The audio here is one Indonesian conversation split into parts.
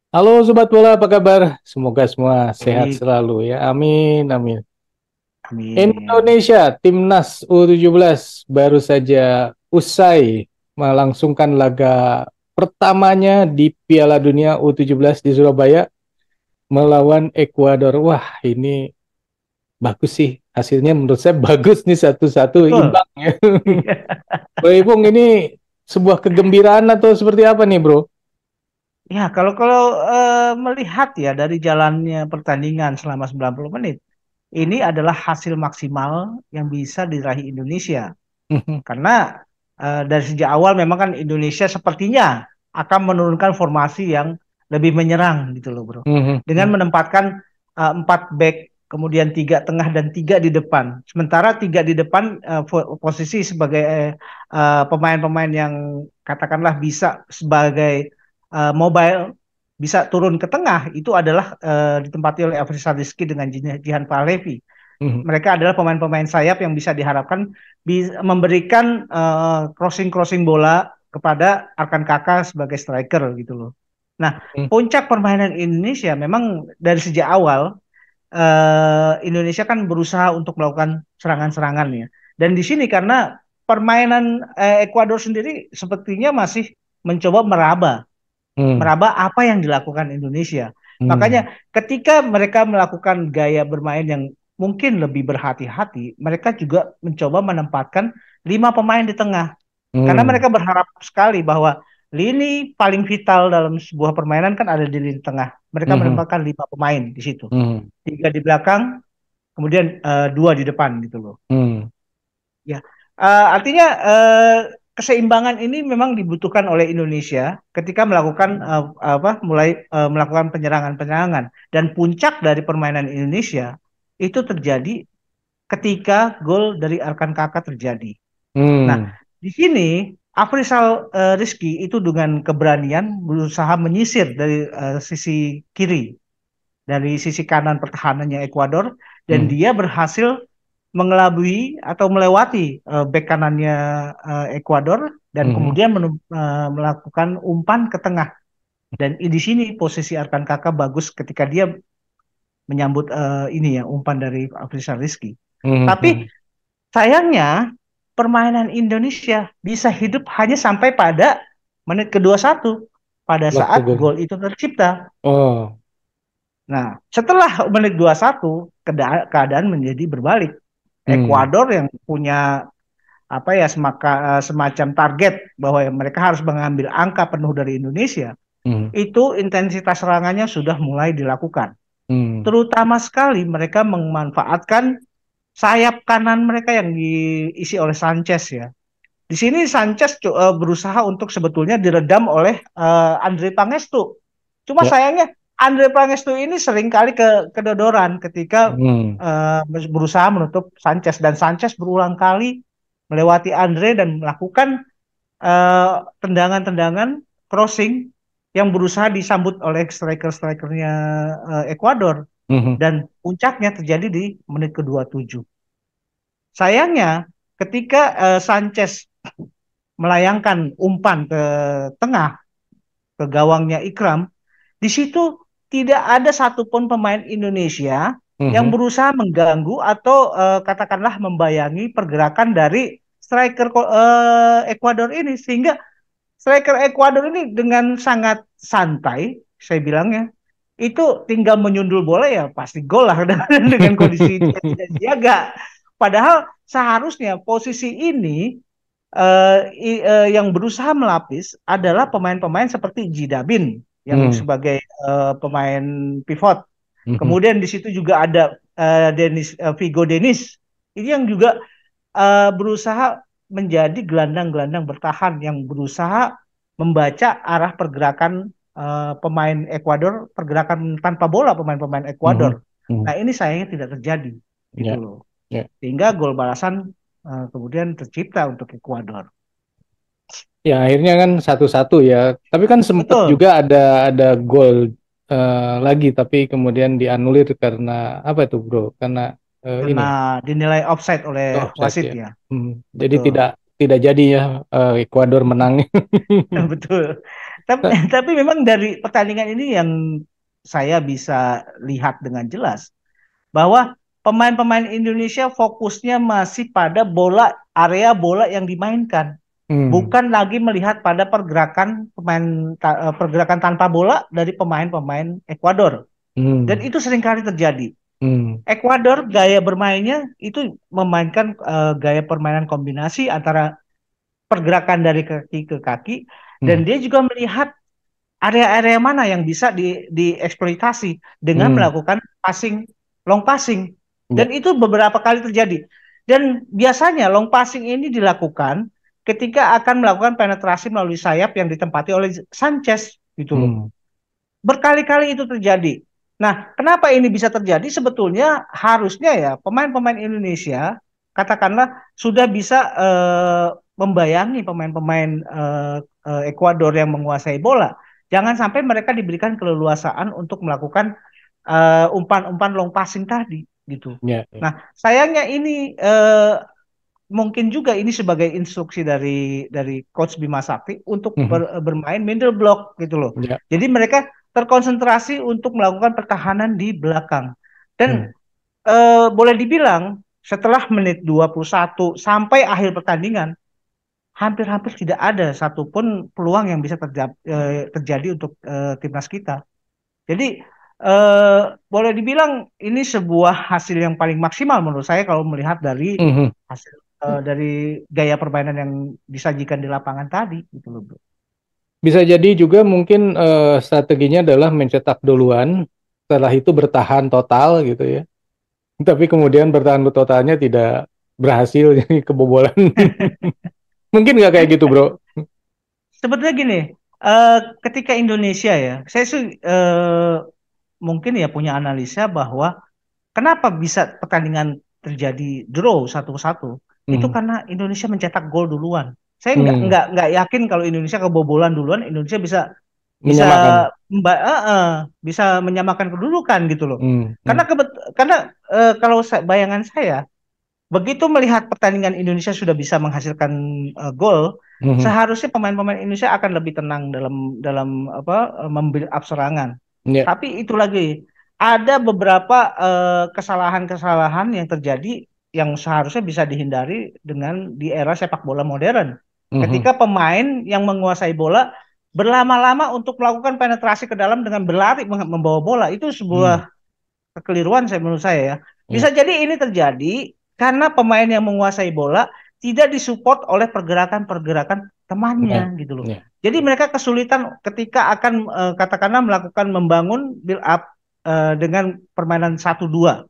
Halo Sobat Bola, apa kabar? Semoga semua sehat Baik, selalu ya. Amin, amin. amin. Indonesia, Timnas U17 baru saja usai melangsungkan laga pertamanya di Piala Dunia U17 di Surabaya melawan Ekuador. Wah, ini bagus sih. Hasilnya menurut saya bagus nih, satu-satu Betul. imbang ya. Iya. Bro Ipung, ini sebuah kegembiraan atau seperti apa nih, Bro? Ya, kalau kalau melihat ya dari jalannya pertandingan selama 90 menit, ini adalah hasil maksimal yang bisa diraih Indonesia. Karena dari sejak awal memang kan Indonesia sepertinya akan menurunkan formasi yang lebih menyerang gitu loh, Bro. Dengan menempatkan empat back, kemudian tiga tengah dan tiga di depan. Sementara tiga di depan posisi sebagai pemain-pemain yang katakanlah bisa sebagai mobile, bisa turun ke tengah itu adalah ditempati oleh Afrizal Rizky dengan Jihan Fahlevi. Mereka adalah pemain-pemain sayap yang bisa diharapkan memberikan crossing-crossing bola kepada Arkan Kakak sebagai striker gitu loh. Nah, puncak permainan Indonesia memang dari sejak awal Indonesia kan berusaha untuk melakukan serangan-serangan ya. Dan di sini karena permainan Ekuador sendiri sepertinya masih mencoba meraba meraba apa yang dilakukan Indonesia. Makanya ketika mereka melakukan gaya bermain yang mungkin lebih berhati-hati, mereka juga mencoba menempatkan lima pemain di tengah. Karena mereka berharap sekali bahwa lini paling vital dalam sebuah permainan kan ada di lini tengah. Mereka menempatkan lima pemain di situ. Tiga di belakang, kemudian dua di depan gitu loh. Ya, artinya keseimbangan ini memang dibutuhkan oleh Indonesia ketika melakukan mulai melakukan penyerangan-penyerangan dan puncak dari permainan Indonesia itu terjadi ketika gol dari Arkan Kakak terjadi. Nah, di sini Afrizal Rizky itu dengan keberanian berusaha menyisir dari sisi kiri, dari sisi kanan pertahanannya Ekuador dan dia berhasil mengelabui atau melewati bek kanannya Ekuador dan kemudian melakukan umpan ke tengah. Dan di sini posisi Arkan Kakak bagus ketika dia menyambut ini ya umpan dari Afrizal Rizky. Tapi sayangnya permainan Indonesia bisa hidup hanya sampai pada menit ke-21 pada Waktu saat gol. gol itu tercipta. Oh. Nah, setelah menit 21 keadaan menjadi berbalik. Hmm. Ekuador yang punya apa ya semacam target bahwa mereka harus mengambil angka penuh dari Indonesia, Hmm. itu intensitas serangannya sudah mulai dilakukan. Hmm. Terutama sekali mereka memanfaatkan sayap kanan mereka yang diisi oleh Sanchez ya. Di sini Sanchez berusaha untuk sebetulnya diredam oleh Andre Pangestu. Cuma Ya. sayangnya Andre Pangestu ini seringkali kedodoran ketika Hmm. berusaha menutup Sanchez dan Sanchez berulang kali melewati Andre dan melakukan tendangan-tendangan crossing yang berusaha disambut oleh striker-strikernya Ekuador Hmm. dan puncaknya terjadi di menit ke-27. Sayangnya ketika Sanchez melayangkan umpan ke tengah ke gawangnya Ikram, di situ tidak ada satupun pemain Indonesia yang Hmm. berusaha mengganggu atau katakanlah membayangi pergerakan dari striker Ekuador ini sehingga striker Ekuador ini dengan sangat santai, saya bilangnya, itu tinggal menyundul bola ya pasti gol lah dengan kondisi dia tidak siaga. Padahal seharusnya posisi ini yang berusaha melapis adalah pemain-pemain seperti Jidabin yang Hmm. sebagai pemain pivot. Hmm. Kemudian di situ juga ada Vigo Denis. Ini yang juga berusaha menjadi gelandang-gelandang bertahan yang berusaha membaca arah pergerakan pemain Ekuador, pergerakan tanpa bola pemain-pemain Hmm. Ekuador. Hmm. Nah, ini sayangnya tidak terjadi gitu Ya. loh. Ya. Sehingga gol balasan kemudian tercipta untuk Ekuador. Ya, akhirnya kan satu-satu ya. Tapi kan sempat Betul, juga ada gol lagi, tapi kemudian dianulir karena apa itu, Bro? Karena ini karena ya, dinilai offside oleh offside wasit ya. ya. Hmm. Jadi Betul. tidak tidak jadi ya Ekuador menang. Betul. Tapi, tapi memang dari pertandingan ini yang saya bisa lihat dengan jelas bahwa pemain-pemain Indonesia fokusnya masih pada area bola yang dimainkan, Hmm. bukan lagi melihat pada pergerakan tanpa bola dari pemain-pemain Ekuador. Dan Hmm. itu seringkali terjadi. Hmm. Ekuador gaya bermainnya itu memainkan gaya permainan kombinasi antara pergerakan dari kaki ke kaki, dan Hmm. dia juga melihat area-area mana yang bisa dieksploitasi dengan Hmm. melakukan passing, long passing. Ya. Dan itu beberapa kali terjadi. Dan biasanya long passing ini dilakukan ketika akan melakukan penetrasi melalui sayap yang ditempati oleh Sanchez gitu loh. Hmm. Berkali-kali itu terjadi. Nah, kenapa ini bisa terjadi? Sebetulnya harusnya ya pemain-pemain Indonesia katakanlah sudah bisa membayangi pemain-pemain Ekuador yang menguasai bola. Jangan sampai mereka diberikan keleluasaan untuk melakukan umpan-umpan long passing tadi gitu. Ya. Ya. Nah, sayangnya ini mungkin juga ini sebagai instruksi dari Coach Bima Sakti untuk Hmm. bermain middle block gitu loh. Ya. Jadi mereka terkonsentrasi untuk melakukan pertahanan di belakang. Hmm. Dan boleh dibilang setelah menit 21 sampai akhir pertandingan hampir-hampir tidak ada satupun peluang yang bisa terjadi untuk timnas kita. Jadi boleh dibilang ini sebuah hasil yang paling maksimal menurut saya kalau melihat dari Hmm. hasil dari gaya permainan yang disajikan di lapangan tadi gitu loh, Bro. Bisa jadi juga mungkin strateginya adalah mencetak duluan, setelah itu bertahan total gitu ya. Tapi kemudian bertahan totalnya tidak berhasil, jadi kebobolan. Mungkin nggak kayak gitu, bro. Sebetulnya gini, ketika Indonesia ya, saya mungkin ya punya analisa bahwa kenapa bisa pertandingan terjadi draw 1-1? Itu Hmm. karena Indonesia mencetak gol duluan. Saya Hmm. nggak yakin kalau Indonesia kebobolan duluan, Indonesia bisa bisa Menyamakan. bisa menyamakan kedudukan gitu loh. Hmm. Karena Hmm. kalau bayangan saya, begitu melihat pertandingan Indonesia sudah bisa menghasilkan gol, Hmm. seharusnya pemain-pemain Indonesia akan lebih tenang dalam dalam apa membuild up serangan. Ya. Tapi itu lagi ada beberapa kesalahan-kesalahan yang terjadi yang seharusnya bisa dihindari dengan di era sepak bola modern. Hmm. Ketika pemain yang menguasai bola berlama-lama untuk melakukan penetrasi ke dalam dengan berlari membawa bola, itu Hmm. sebuah kekeliruan menurut saya ya. Ya. Bisa jadi ini terjadi karena pemain yang menguasai bola tidak disupport oleh pergerakan-pergerakan Ya. temannya gitu loh. Ya. Jadi mereka kesulitan ketika akan katakanlah melakukan membangun build up dengan permainan 1-2.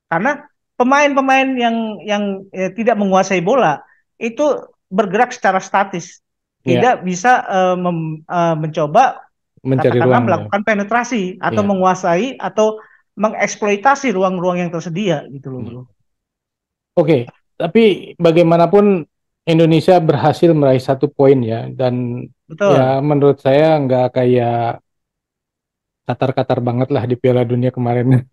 Karena pemain-pemain yang tidak menguasai bola itu bergerak secara statis. Ya. Tidak bisa mencoba Mencari katakanlah ruang ya. melakukan penetrasi atau Ya. menguasai atau mengeksploitasi ruang-ruang yang tersedia gitu loh, Ya. Bro. Oke, tapi bagaimanapun Indonesia berhasil meraih 1 poin ya, dan Betul. ya menurut saya nggak kayak Qatar-Qatar banget lah di Piala Dunia kemarin.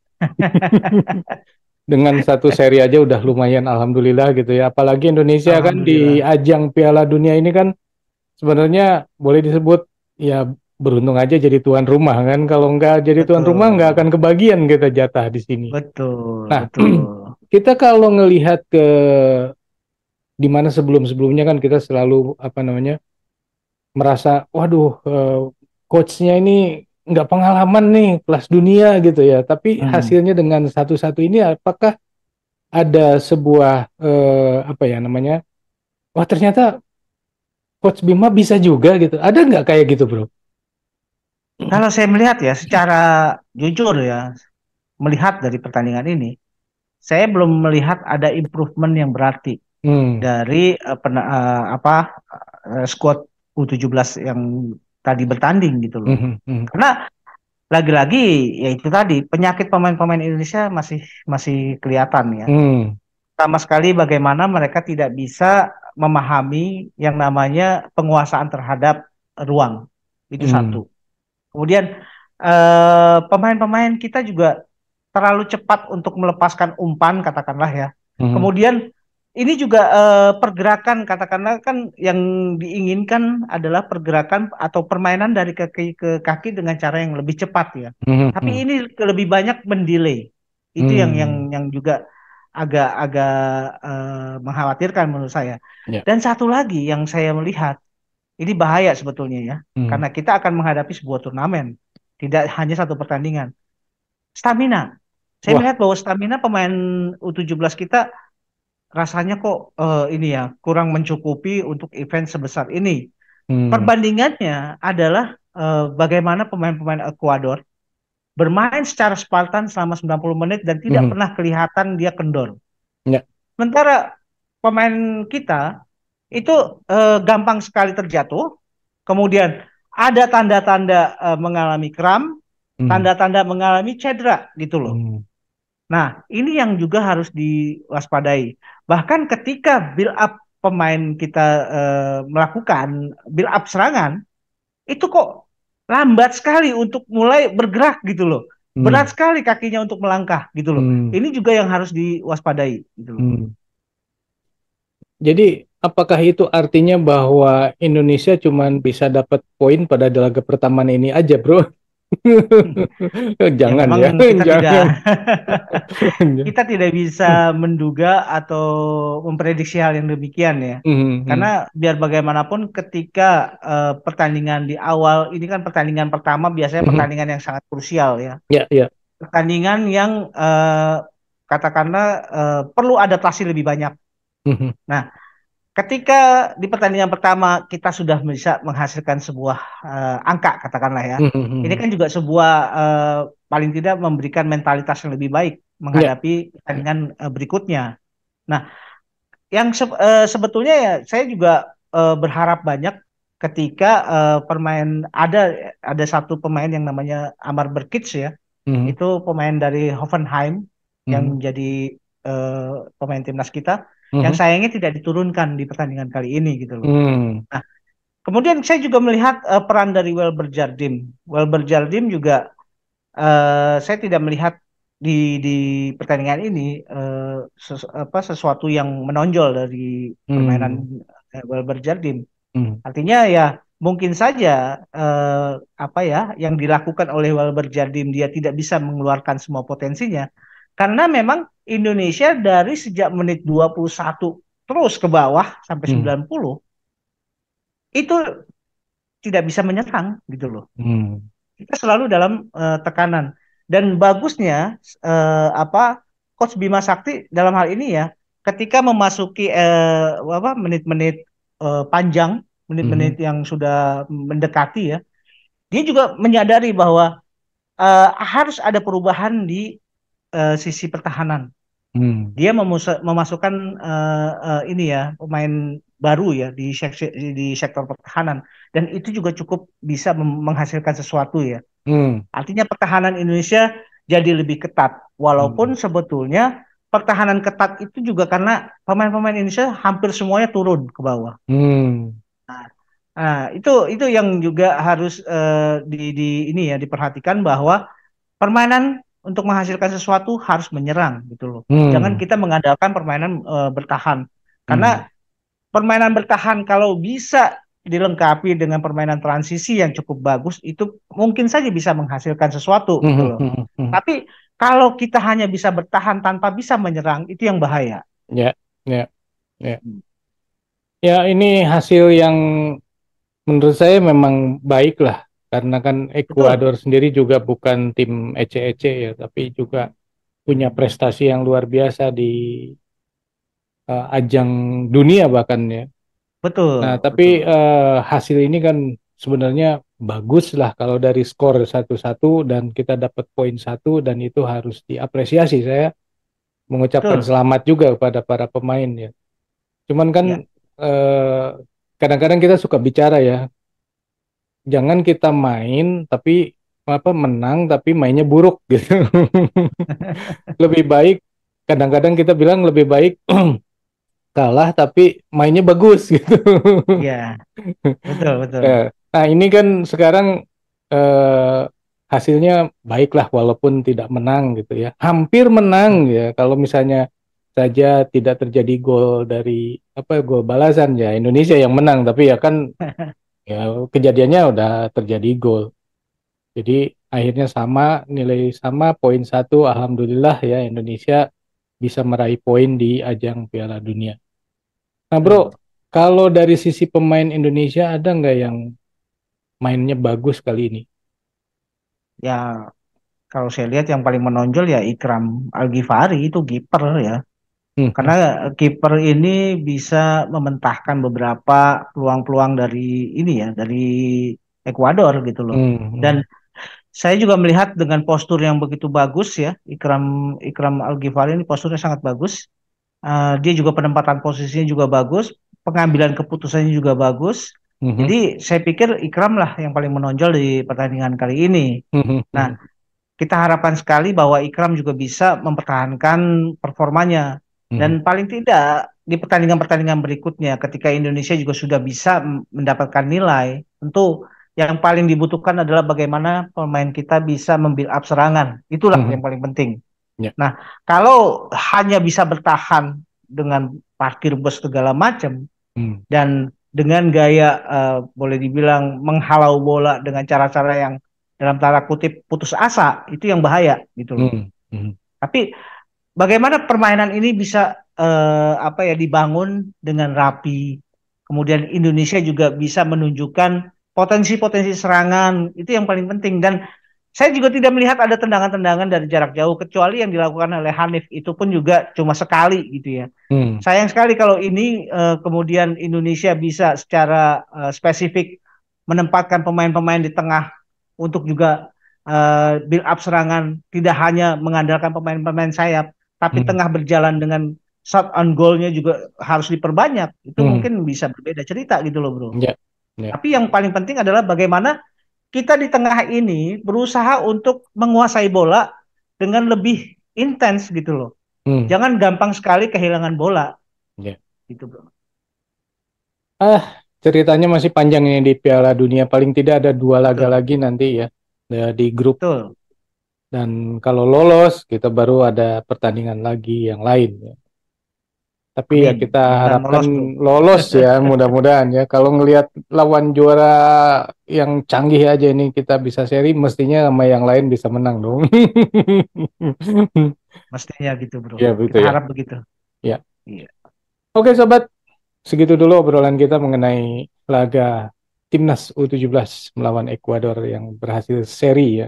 Dengan 1 seri aja udah lumayan, alhamdulillah gitu ya. Apalagi Indonesia kan di Alhamdulillah. ajang Piala Dunia ini kan sebenarnya boleh disebut ya beruntung aja jadi tuan rumah kan. Kalau nggak jadi tuan rumah nggak Betul. akan kebagian kita jatah di sini. Betul, Nah, betul. kita kalau ngelihat ke di mana sebelum-sebelumnya kan kita selalu apa namanya merasa, waduh, coachnya ini nggak pengalaman nih kelas dunia gitu ya. Tapi Hmm. hasilnya dengan 1-1 ini, apakah ada sebuah apa ya namanya? Wah, ternyata Coach Bima bisa juga gitu. Ada nggak kayak gitu, bro? Kalau saya melihat ya secara jujur ya, melihat dari pertandingan ini, saya belum melihat ada improvement yang berarti Hmm. dari skuad U17 yang tadi bertanding gitu loh. Hmm. Hmm. Karena lagi-lagi ya itu tadi penyakit pemain-pemain Indonesia masih masih kelihatan ya. Hmm. Sama sekali bagaimana mereka tidak bisa memahami yang namanya penguasaan terhadap ruang. Itu Hmm. satu. Kemudian pemain-pemain kita juga terlalu cepat untuk melepaskan umpan katakanlah ya. Hmm. Kemudian ini juga pergerakan, katakanlah kan yang diinginkan adalah pergerakan atau permainan dari kaki ke kaki dengan cara yang lebih cepat ya. Hmm, Tapi hmm, ini lebih banyak mendelay. Itu yang hmm. juga agak mengkhawatirkan menurut saya. Ya. Dan satu lagi yang saya melihat ini bahaya sebetulnya ya, Hmm. karena kita akan menghadapi sebuah turnamen, tidak hanya satu pertandingan. Stamina. Saya Wah. melihat bahwa stamina pemain U17 kita rasanya kok ini ya kurang mencukupi untuk event sebesar ini. Hmm. Perbandingannya adalah bagaimana pemain-pemain Ekuador bermain secara Spartan selama 90 menit dan tidak Hmm. pernah kelihatan dia kendor. Ya. Sementara pemain kita itu gampang sekali terjatuh, kemudian ada tanda-tanda mengalami kram, Hmm. tanda-tanda mengalami cedera gitu loh. Hmm. Nah, ini yang juga harus diwaspadai. Bahkan ketika build up pemain kita melakukan build up serangan, itu kok lambat sekali untuk mulai bergerak gitu loh. Berat Hmm. sekali kakinya untuk melangkah gitu loh. Hmm. Ini juga yang harus diwaspadai gitu loh. Hmm. Jadi, apakah itu artinya bahwa Indonesia cuma bisa dapat poin pada laga pertama ini aja, bro? Ya Jangan memang ya, kita tidak jangan. kita tidak bisa menduga atau memprediksi hal yang demikian ya. Hmm, hmm, Karena biar bagaimanapun ketika pertandingan di awal ini kan pertandingan pertama biasanya hmm. pertandingan yang sangat krusial ya. Ya, ya. Pertandingan yang katakanlah perlu adaptasi lebih banyak. Hmm, Nah, ketika di pertandingan pertama kita sudah bisa menghasilkan sebuah angka katakanlah ya. hmm, Ini hmm. kan juga sebuah paling tidak memberikan mentalitas yang lebih baik Ya, menghadapi ya. pertandingan berikutnya. Nah, yang sebetulnya ya saya juga berharap banyak ketika ada satu pemain yang namanya Amar Berkic ya. Hmm, Itu pemain dari Hoffenheim yang hmm, menjadi pemain timnas kita yang hmm, sayangnya tidak diturunkan di pertandingan kali ini gitu loh. hmm, Nah, kemudian saya juga melihat peran dari Welber Jardim. Welber Jardim juga saya tidak melihat di pertandingan ini sesuatu yang menonjol dari permainan hmm, Welber Jardim. hmm, Artinya ya mungkin saja apa ya yang dilakukan oleh Welber Jardim dia tidak bisa mengeluarkan semua potensinya karena memang Indonesia dari sejak menit 21 terus ke bawah sampai hmm, 90 itu tidak bisa menyerang gitu loh. hmm, Kita selalu dalam tekanan dan bagusnya apa Coach Bima Sakti dalam hal ini ya ketika memasuki apa menit-menit panjang, menit-menit hmm, yang sudah mendekati ya, dia juga menyadari bahwa harus ada perubahan di sisi pertahanan. hmm, Dia memasukkan ini ya pemain baru ya di sektor pertahanan dan itu juga cukup bisa menghasilkan sesuatu ya. hmm, Artinya pertahanan Indonesia jadi lebih ketat. Walaupun hmm, sebetulnya pertahanan ketat itu juga karena pemain-pemain Indonesia hampir semuanya turun ke bawah. hmm, Nah, itu yang juga harus di ini ya diperhatikan bahwa permainan untuk menghasilkan sesuatu harus menyerang gitu loh. Jangan hmm, kita mengandalkan permainan bertahan. Karena hmm, permainan bertahan kalau bisa dilengkapi dengan permainan transisi yang cukup bagus, itu mungkin saja bisa menghasilkan sesuatu gitu hmm, loh. hmm, hmm. Tapi kalau kita hanya bisa bertahan tanpa bisa menyerang, itu yang bahaya. Ya, ya, ya. Ya, ini hasil yang menurut saya memang baik lah, karena kan Betul, Ekuador sendiri juga bukan tim ece-ece ya, tapi juga punya prestasi yang luar biasa di ajang dunia bahkan ya. Nah, betul, tapi betul, hasil ini kan sebenarnya bagus lah kalau dari skor 1-1 dan kita dapat poin satu dan itu harus diapresiasi. Saya mengucapkan betul. selamat juga kepada para pemain ya. Cuman kan Ya, eh, kadang-kadang kita suka bicara ya, jangan kita main tapi apa menang tapi mainnya buruk gitu. Lebih baik kadang-kadang kita bilang lebih baik kalah tapi mainnya bagus gitu. ya, betul, betul. Ya. Nah, ini kan sekarang eh, hasilnya baiklah walaupun tidak menang gitu ya. Hampir menang ya kalau misalnya saja tidak terjadi gol dari gol balasan ya Indonesia yang menang, tapi ya kan ya kejadiannya udah terjadi gol. Jadi akhirnya sama, nilai sama, poin satu, alhamdulillah ya Indonesia bisa meraih poin di ajang Piala Dunia. Nah bro, Betul. kalau dari sisi pemain Indonesia ada nggak yang mainnya bagus kali ini? Ya, kalau saya lihat yang paling menonjol ya Ikram Al-Ghifari itu kiper ya. Hmm, Karena hmm, kiper ini bisa mementahkan beberapa peluang-peluang dari ini ya, dari Ekuador gitu loh. hmm, Dan hmm, saya juga melihat dengan postur yang begitu bagus ya, Ikram Al-Ghifari ini posturnya sangat bagus. Dia juga penempatan posisinya juga bagus, pengambilan keputusannya juga bagus. hmm, Jadi saya pikir Ikram lah yang paling menonjol di pertandingan kali ini. hmm, hmm, Nah, hmm, kita harapkan sekali bahwa Ikram juga bisa mempertahankan performanya. hmm, Dan paling tidak di pertandingan-pertandingan berikutnya ketika Indonesia juga sudah bisa mendapatkan nilai, tentu yang paling dibutuhkan adalah bagaimana pemain kita bisa membuild up serangan. Itulah hmm, yang paling penting. ya, Nah, kalau hanya bisa bertahan dengan parkir bus segala macam hmm, dan dengan gaya boleh dibilang menghalau bola dengan cara-cara yang dalam tanda kutip putus asa, itu yang bahaya gitu loh. hmm, hmm, Tapi bagaimana permainan ini bisa apa ya dibangun dengan rapi, kemudian Indonesia juga bisa menunjukkan potensi-potensi serangan, itu yang paling penting. Dan saya juga tidak melihat ada tendangan-tendangan dari jarak jauh kecuali yang dilakukan oleh Hanif, itu pun juga cuma sekali gitu ya. hmm, Sayang sekali kalau ini kemudian Indonesia bisa secara spesifik menempatkan pemain-pemain di tengah untuk juga build up serangan, tidak hanya mengandalkan pemain-pemain sayap, tapi hmm, tengah berjalan dengan shot on goalnya juga harus diperbanyak. Itu hmm, mungkin bisa berbeda cerita gitu loh bro. ya, ya, Tapi yang paling penting adalah bagaimana kita di tengah ini berusaha untuk menguasai bola dengan lebih intens gitu loh. hmm, Jangan gampang sekali kehilangan bola ya. gitu bro. Ah, ceritanya masih panjang ini di Piala Dunia. Paling tidak ada 2 laga Betul, lagi nanti ya, di grup. betul. Dan kalau lolos, kita baru ada pertandingan lagi yang lain ya. Tapi ya Amin. kita Mudah-mudahan harapkan lolos bro. lolos ya, mudah-mudahan ya. Kalau ngelihat lawan juara yang canggih aja ini kita bisa seri, mestinya sama yang lain bisa menang dong. Mestinya gitu bro. Ya begitu Kita ya. harap begitu. Ya. Iya. Oke sobat, segitu dulu obrolan kita mengenai laga Timnas U17 melawan Ekuador yang berhasil seri ya.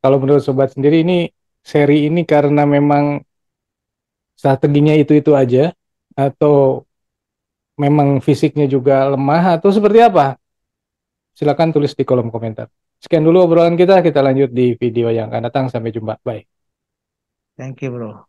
Kalau menurut sobat sendiri ini seri ini karena memang strateginya itu-itu aja atau memang fisiknya juga lemah atau seperti apa? Silakan tulis di kolom komentar. Sekian dulu obrolan kita lanjut di video yang akan datang. Sampai jumpa. Bye. Thank you bro.